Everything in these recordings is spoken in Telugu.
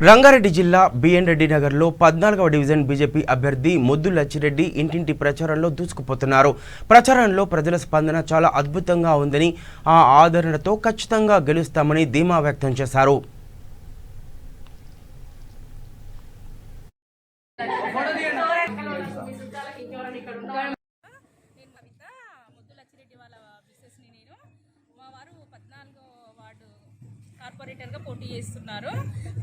రంగారెడ్డి జిల్లా బిఎన్ రెడ్డి నగర్లో 14వ డివిజన్ బీజేపీ అభ్యర్థి మొద్దు లచ్చిరెడ్డి ఇంటింటి ప్రచారంలో దూసుకుపోతున్నారు. ప్రచారంలో ప్రజల స్పందన చాలా అద్భుతంగా ఉందని, ఆ ఆదరణతో ఖచ్చితంగా గెలుస్తామని ధీమా వ్యక్తం చేశారు. కార్పొరేటర్గా పోటీ చేస్తున్నారు.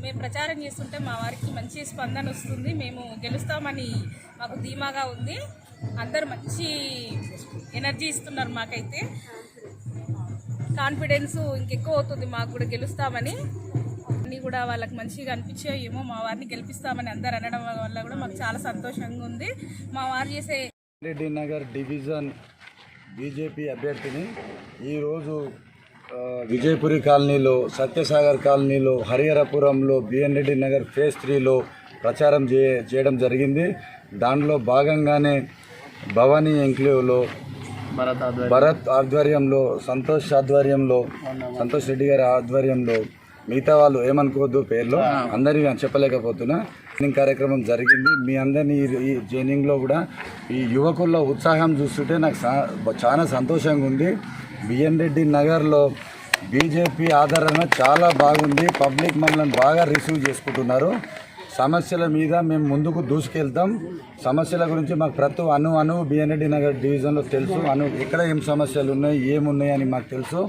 మేము ప్రచారం చేస్తుంటే మా వారికి మంచి స్పందన వస్తుంది. మేము గెలుస్తామని మాకు ధీమాగా ఉంది. అందరు మంచి ఎనర్జీ ఇస్తున్నారు. మాకైతే కాన్ఫిడెన్స్ ఇంకెక్కువ అవుతుంది. మాకు కూడా గెలుస్తామని అన్నీ కూడా వాళ్ళకి మంచిగా అనిపించాయి. ఏమో మా వారిని గెలిపిస్తామని అందరు అనడం వల్ల కూడా మాకు చాలా సంతోషంగా ఉంది. మా వారు చేసే రెడ్డి నగర్ డివిజన్ బీజేపీ అభ్యర్థిని ఈరోజు విజయపురి కాలనీలో, సత్యసాగర్ కాలనీలో, హరిహరపురంలో, బిఎన్ రెడ్డి నగర్ ఫేజ్ 3లో ప్రచారం చేయడం జరిగింది. దాంట్లో భాగంగానే భవానీ ఎంక్లేవ్లో భరత్ ఆధ్వర్యంలో, సంతోష్ రెడ్డి గారి ఆధ్వర్యంలో, మిగతా వాళ్ళు ఏమనుకోవద్దు పేర్లు అందరికీ చెప్పలేకపోతున్నా, కార్యక్రమం జరిగింది. మీ అందరినీ ఈ జైనింగ్లో కూడా ఈ యువకుల్లో ఉత్సాహం చూస్తుంటే నాకు చాలా సంతోషంగా ఉంది. బిఎన్ రెడ్డి నగర్లో బీజేపీ ఆదరణ చాలా బాగుంది. పబ్లిక్ మమ్మల్ని బాగా రిసీవ్ చేసుకుంటున్నారు. సమస్యల మీద మేము ముందుకు దూసుకెళ్తాం. సమస్యల గురించి మాకు ప్రతి అణు బిఎన్ రెడ్డి నగర్ డివిజన్లో తెలుసు. ఎక్కడ ఏం సమస్యలు ఉన్నాయి, ఏమున్నాయి అని మాకు తెలుసు.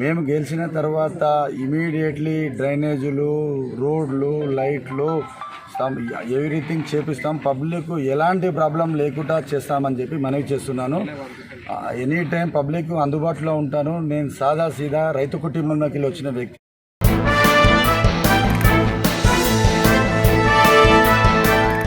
మేము గెలిచిన తర్వాత ఇమీడియట్లీ డ్రైనేజీలు, రోడ్లు, లైట్లు, ఎవ్రీథింగ్ చేపిస్తాం. పబ్లిక్ ఎలాంటి ప్రాబ్లం లేకుండా చేస్తామని చెప్పి మనవి చేస్తున్నాను. ఎనీ టైం పబ్లిక్ అందుబాటులో ఉంటాను. నేను సాదా సీదా రైతు కుటుంబంలోకి వచ్చిన వ్యక్తి.